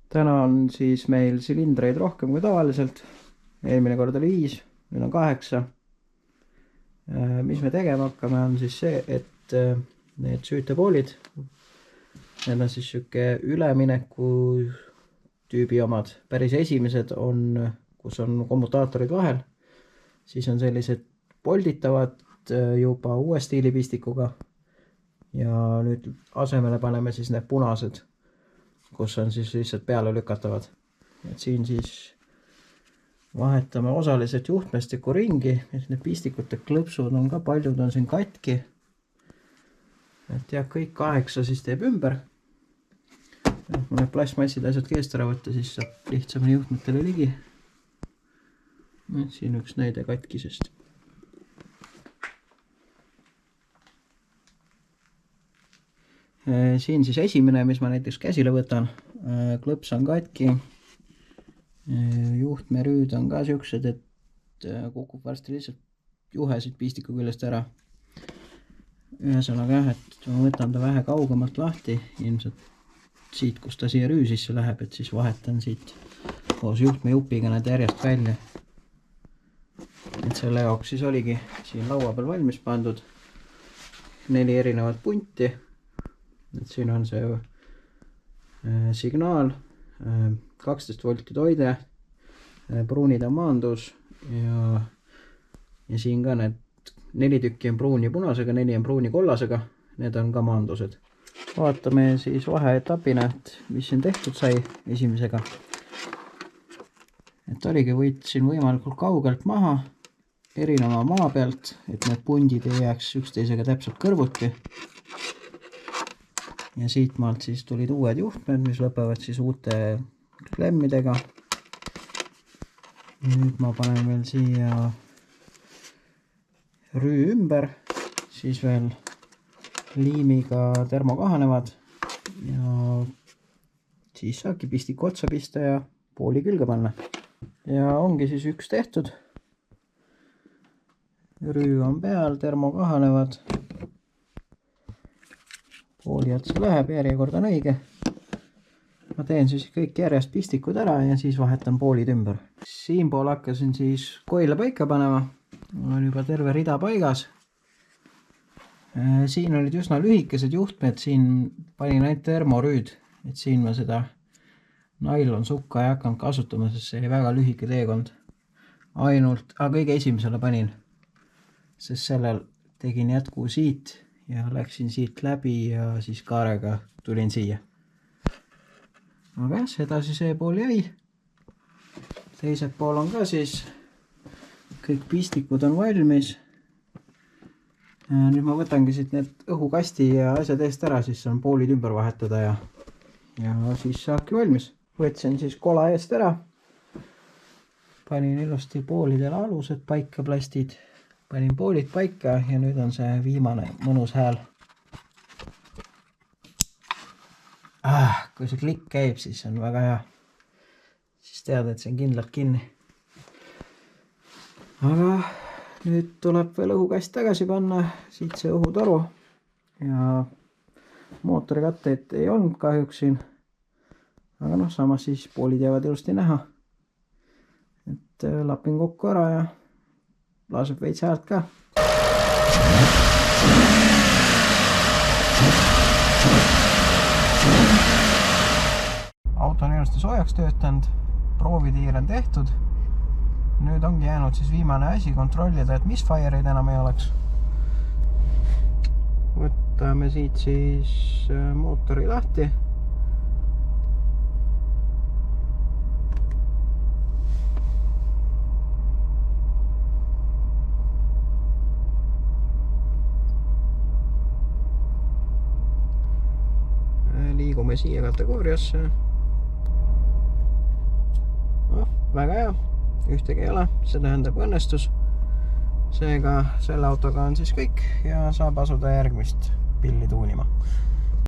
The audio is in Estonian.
Täna on siis meil silindreid rohkem kui tavaliselt. Eelmine kord oli 5, nüüd on 8. Mis me tegema hakkame on siis see, et need süütepoolid, need on siis siuke ülemineku tüübi omad. Päris esimesed on, kus on kommutaatorid vahel. Siis on sellised polditavad juba uue stiili pistikuga. Ja nüüd asemele paneme siis need punased, kus on siis lihtsalt peale lükatavad. Et siin siis vahetame osaliselt juhtmestiku ringi, et need pistikute klõpsud on ka, paljud on siin katki. Et jah, kõik 8 siis teeb ümber. Kui need plastmassid asjad keest ära võtta, siis saab lihtsamini juhtmetele ligi. Siin üks näide katkisest. Siin siis esimene, mis ma näiteks käsile võtan, klõps on katki, juhtmerüüd on ka siuksed, et kukub varsti lihtsalt juhesid pistiku küljest ära. Ühesõnaga jah, et ma võtan ta vähe kaugemalt lahti, ilmselt siit, kus ta siia rüü sisse läheb, et siis vahetan siit koos juhtmejupiga need järjest välja. Et selle jaoks siis oligi siin laua peal valmis pandud 4 erinevat punti. Et siin on see signaal, 12 volti toide, pruunid on maandus ja siin ka need 4 tükki on pruuni punasega, 4 on pruuni kollasega, need on ka maandused. Vaatame siis vaheetapina, et mis siin tehtud sai esimesega. Et oligi, võtsin võimalikult kaugelt maha, erineva maa pealt, et need pundid ei jääks üksteisega täpselt kõrvuti. Ja siit maalt siis tulid uued juhtmed, mis lõpevad siis uute klemmidega. Nüüd ma panen veel siia rüü ümber, siis veel liimiga termokahanevad ja siis saabki pistiku otsa pista ja pooli külge panna. Ja ongi siis üks tehtud. Rüü on peal, termokahanevad. Pooli otsa läheb, järjekord on õige. Ma teen siis kõik järjest pistikud ära ja siis vahetan poolid ümber. Siinpool hakkasin siis koile paika panema. On juba terve rida paigas. Siin olid üsna lühikesed juhtmed, siin panin ainult termorüüd. Et siin ma seda nailon sukka ei hakanud kasutama, sest see oli väga lühike teekond. Ainult, kõige esimesele panin, sest sellel tegin jätku siit. Ja läksin siit läbi ja siis kaarega tulin siia. Aga edasi see pool jäi. Teised pool on ka siis. Kõik pistikud on valmis. Nüüd ma võtangi siit need õhukasti ja asjad eest ära, siis saan poolid ümber vahetada ja siis saabki valmis. Võtsin siis kola eest ära. Panin ilusti poolidele alused paika, plastid. Panin poolid paika ja nüüd on see viimane mõnus hääl. Kui see klikk käib, siis on väga hea. Siis tead, et see on kindlalt kinni. Aga nüüd tuleb veel õhukast tagasi panna, siit see õhutoru. Ja mootorikatteid ei olnud kahjuks siin. Aga samas siis poolid jäävad ilusti näha. Et lapin kokku ära ja laseb veits häält ka. Auto on ilusti soojaks töötanud, proovitiir on tehtud. Nüüd ongi jäänud siis viimane asi kontrollida, et mis fire'id enam ei oleks. Võtame siit siis mootori lahti. Liigume siia kategooriasse. Väga hea, ühtegi ei ole, see tähendab õnnestus. Seega selle autoga on siis kõik ja saab asuda järgmist pilli tuunima.